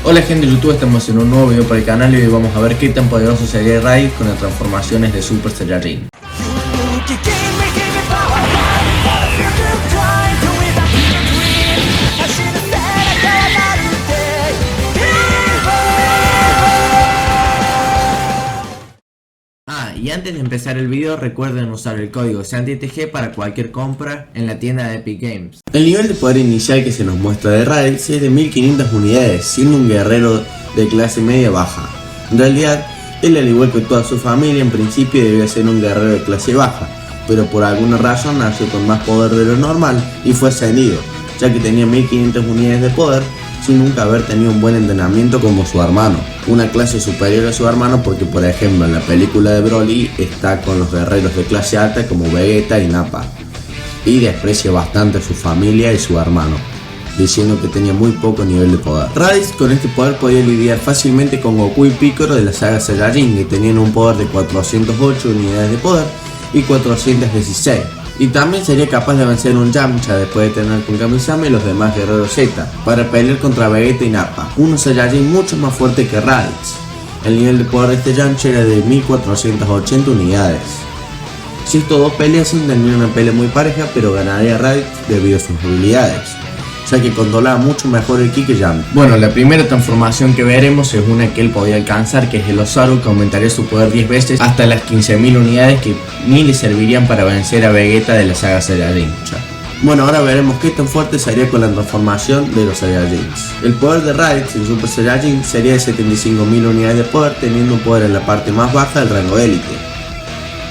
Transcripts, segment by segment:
Hola gente de YouTube, estamos en un nuevo video para el canal y hoy vamos a ver qué tan poderoso sería Raditz con las transformaciones de Super Saiyajin. Y antes de empezar el video recuerden usar el código SantiTG para cualquier compra en la tienda de Epic Games. El nivel de poder inicial que se nos muestra de Raditz es de 1500 unidades, siendo un guerrero de clase media baja. En realidad, él al igual que toda su familia en principio debía ser un guerrero de clase baja, pero por alguna razón nació con más poder de lo normal y fue ascendido, ya que tenía 1500 unidades de poder sin nunca haber tenido un buen entrenamiento como su hermano, una clase superior a su hermano porque por ejemplo en la película de Broly está con los guerreros de clase alta como Vegeta y Nappa, y desprecia bastante a su familia y su hermano, diciendo que tenía muy poco nivel de poder. Raditz con este poder podía lidiar fácilmente con Goku y Piccolo de la saga Saiyajin, que tenían un poder de 408 unidades de poder y 416. Y también sería capaz de vencer un Yamcha después de tener con Kami-sama y los demás guerreros Z para pelear contra Vegeta y Nappa, unos Saiyajin mucho más fuerte que Raditz. El nivel de poder de este Yamcha era de 1480 unidades. Si estos dos peleasen tendrían una pelea muy pareja, pero ganaría Raditz debido a sus habilidades, ya que controlaba mucho mejor el ki que Yamcha. Bueno, la primera transformación que veremos es una que él podía alcanzar, que es el Osaru, que aumentaría su poder 10 veces hasta las 15.000 unidades que ni le servirían para vencer a Vegeta de la saga Saiyajin. Bueno, ahora veremos qué tan fuerte sería con la transformación de los Saiyajins. El poder de Raditz en Super Saiyajin sería de 75.000 unidades de poder, teniendo un poder en la parte más baja del rango élite.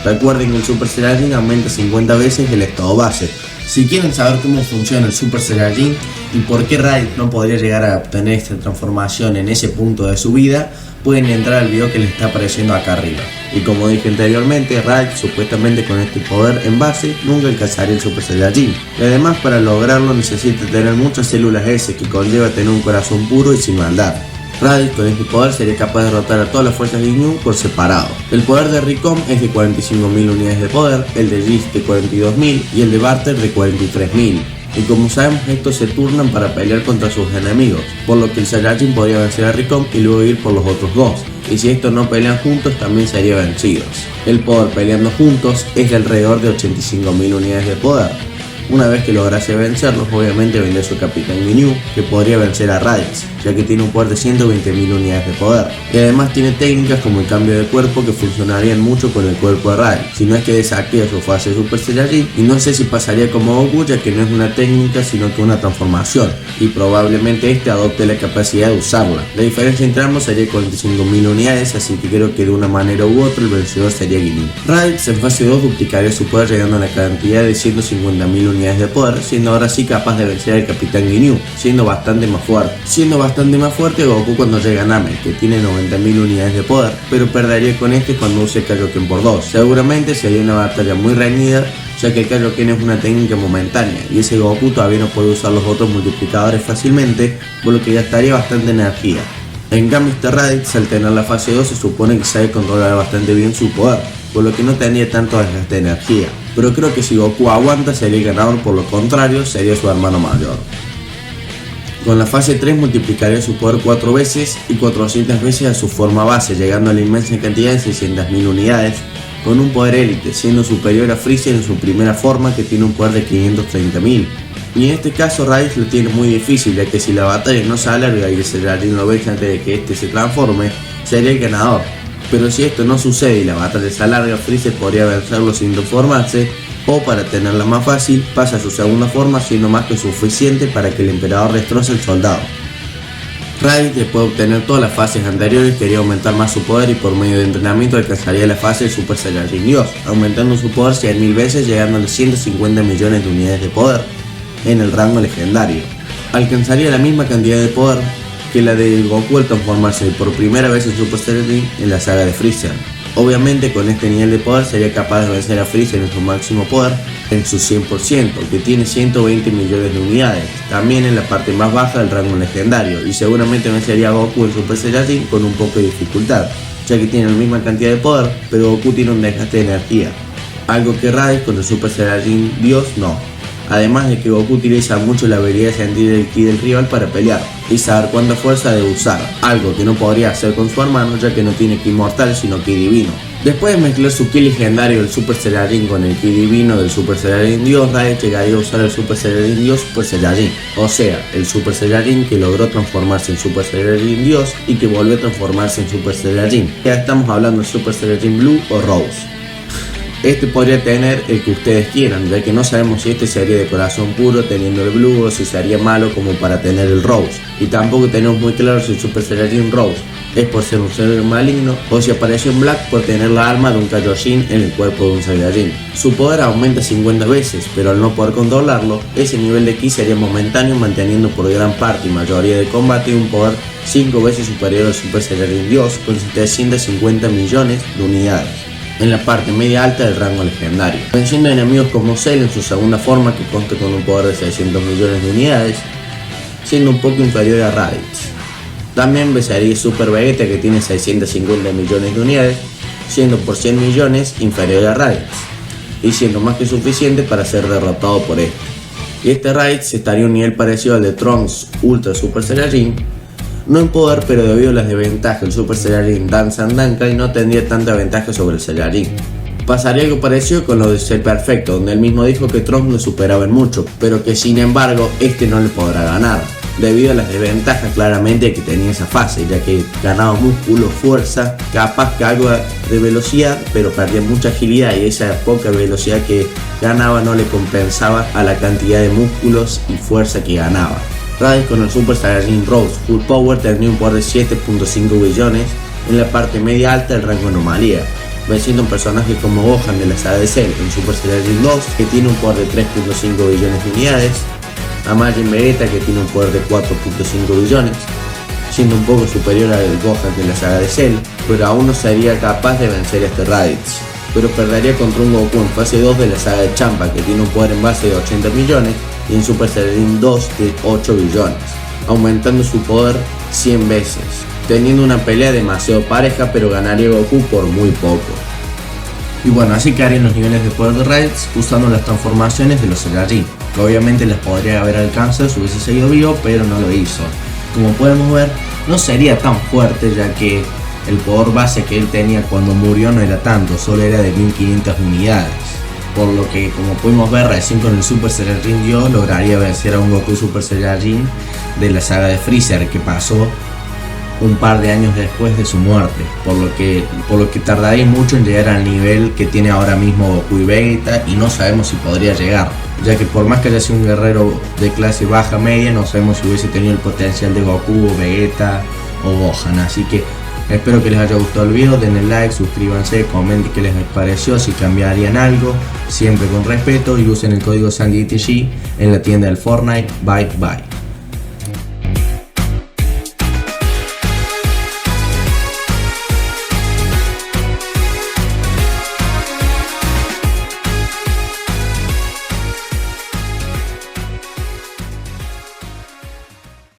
Recuerden que el Super Saiyajin aumenta 50 veces el estado base. Si quieren saber cómo funciona el Super Saiyajin y por qué Raditz no podría llegar a obtener esta transformación en ese punto de su vida, pueden entrar al video que les está apareciendo acá arriba. Y como dije anteriormente, Raditz supuestamente con este poder en base nunca alcanzaría el Super Saiyajin. Y además para lograrlo necesita tener muchas células S, que conlleva tener un corazón puro y sin maldad. Raditz con este poder sería capaz de derrotar a todas las fuerzas de Ginyu por separado. El poder de Ricom es de 45.000 unidades de poder, el de Whis de 42.000 y el de Barter de 43.000. Y como sabemos, estos se turnan para pelear contra sus enemigos, por lo que el Saiyajin podría vencer a Ricom y luego ir por los otros dos. Y si estos no pelean juntos también serían vencidos. El poder peleando juntos es de alrededor de 85.000 unidades de poder. Una vez que lograse vencerlos, obviamente vendría su Capitán Ginyu, que podría vencer a Raditz, ya que tiene un poder de 120.000 unidades de poder. Y además tiene técnicas como el cambio de cuerpo que funcionarían mucho con el cuerpo de Raditz, si no es que desactiva su fase Super Saiyajin, y no sé si pasaría como Goku, ya que no es una técnica sino que una transformación, y probablemente este adopte la capacidad de usarla. La diferencia entre ambos sería 45.000 unidades, así que creo que de una manera u otra el vencedor sería Ginyu. Raditz en fase 2 duplicaría su poder llegando a la cantidad de 150.000 unidades de poder, siendo ahora sí capaz de vencer al Capitán Ginyu, siendo bastante más fuerte Goku cuando llega a Namek, que tiene 90.000 unidades de poder, pero perdería con este cuando use Kaioken por 2. Seguramente sería una batalla muy reñida, ya que el Kaioken es una técnica momentánea y ese Goku todavía no puede usar los otros multiplicadores fácilmente, por lo que gastaría bastante energía. En cambio este Raditz, al tener la fase 2, se supone que sabe controlar bastante bien su poder, por lo que no tendría tanto desgaste de energía, pero creo que si Goku aguanta sería el ganador, por lo contrario sería su hermano mayor. Con la fase 3 multiplicaría su poder 4 veces y 400 veces a su forma base, llegando a la inmensa cantidad de 600.000 unidades, con un poder élite, siendo superior a Freezer en su primera forma, que tiene un poder de 530.000. Y en este caso Raditz lo tiene muy difícil, ya que si la batalla no se alarga y el Saiyajin lo vence antes de que este se transforme, sería el ganador. Pero si esto no sucede y la batalla se alarga, Freezer podría vencerlo sin transformarse, o para tenerla más fácil, pasa a su segunda forma, siendo más que suficiente para que el emperador destroce al soldado. Raditz, después de obtener todas las fases anteriores, quería aumentar más su poder y por medio de entrenamiento alcanzaría la fase de Super Saiyajin Dios, aumentando su poder 100.000 veces, llegando a los 150 millones de unidades de poder en el rango legendario. Alcanzaría la misma cantidad de poder que la de Goku al transformarse por primera vez en Super Saiyajin en la saga de Freezer. Obviamente con este nivel de poder sería capaz de vencer a Freezer en su máximo poder en su 100%, que tiene 120 millones de unidades, también en la parte más baja del rango legendario, y seguramente vencería a Goku en Super Saiyajin con un poco de dificultad, ya que tiene la misma cantidad de poder, pero Goku tiene un desgaste de energía, algo que Raditz con el Super Saiyajin Dios no. además de que Goku utiliza mucho la habilidad de sentir el ki del rival para pelear y saber cuánta fuerza debe usar, algo que no podría hacer con su hermano ya que no tiene ki mortal sino ki divino. Después de mezclar su ki legendario del Super Saiyajin con el ki divino del Super Saiyajin Dios, Raditz llegaría a usar el Super Saiyajin Dios Super Saiyajin, o sea, el Super Saiyajin que logró transformarse en Super Saiyajin Dios y que volvió a transformarse en Super Saiyajin. Ya estamos hablando de Super Saiyajin Blue o Rose. Este podría tener el que ustedes quieran, ya que no sabemos si este sería de corazón puro teniendo el Blue o si sería malo como para tener el Rose. Y tampoco tenemos muy claro si el Super Saiyajin Rose es por ser un ser maligno o si apareció en Black por tener la arma de un Kaioshin en el cuerpo de un Saiyajin. Su poder aumenta 50 veces, pero al no poder controlarlo, ese nivel de ki sería momentáneo, manteniendo por gran parte y mayoría del combate un poder 5 veces superior al Super Saiyajin Dios con 750 millones de unidades en la parte media alta del rango legendario, venciendo enemigos como Cell en su segunda forma que consta con un poder de 600 millones de unidades, siendo un poco inferior a Raditz. También vencería Super Vegeta que tiene 650 millones de unidades, siendo por 100 millones inferior a Raditz, y siendo más que suficiente para ser derrotado por este. Y este Raditz estaría a un nivel parecido al de Trunks Ultra Super Saiyajin, no en poder, pero debido a las desventajas del Super Saiyajin Danzan Dankai no tendría tanta ventaja sobre el Saiyajin. Pasaría algo parecido con lo de Ser Perfecto, donde él mismo dijo que Trunks lo superaba en mucho, pero que sin embargo este no le podrá ganar, debido a las desventajas claramente que tenía esa fase, ya que ganaba músculo, fuerza, capaz que algo de velocidad, pero perdía mucha agilidad y esa poca velocidad que ganaba no le compensaba a la cantidad de músculos y fuerza que ganaba. Raditz con el Super Saiyajin Rose Full Power tendría un poder de 7.5 billones en la parte media alta del rango anomalía, venciendo a un personaje como Gohan de la saga de Cell en Super Saiyajin 2 que tiene un poder de 3.5 billones de unidades, a Majin Vegeta que tiene un poder de 4.5 billones, siendo un poco superior al Gohan de la saga de Cell, pero aún no sería capaz de vencer a este Raditz, pero perdería contra un Goku en fase 2 de la saga de Champa que tiene un poder en base de 80 millones y en Super Saiyajin 2 de 8 billones, aumentando su poder 100 veces, teniendo una pelea demasiado pareja, pero ganaría Goku por muy poco. Y bueno, así quedarían los niveles de poder de Raditz usando las transformaciones de los Saiyajin, que obviamente les podría haber alcanzado si hubiese seguido vivo, pero no lo hizo. Como podemos ver, no sería tan fuerte, ya que el poder base que él tenía cuando murió no era tanto, solo era de 1500 unidades. Por lo que, como pudimos ver recién con el Super Saiyajin Dios, lograría vencer a un Goku Super Saiyajin de la saga de Freezer, que pasó un par de años después de su muerte, por lo que tardaría mucho en llegar al nivel que tiene ahora mismo Goku y Vegeta, y no sabemos si podría llegar, ya que por más que haya sido un guerrero de clase baja media, no sabemos si hubiese tenido el potencial de Goku o Vegeta o Gohan. Así que espero que les haya gustado el video, denle like, suscríbanse, comenten qué les pareció, si cambiarían algo, siempre con respeto, y usen el código SandyTG en la tienda del Fortnite. Bye bye.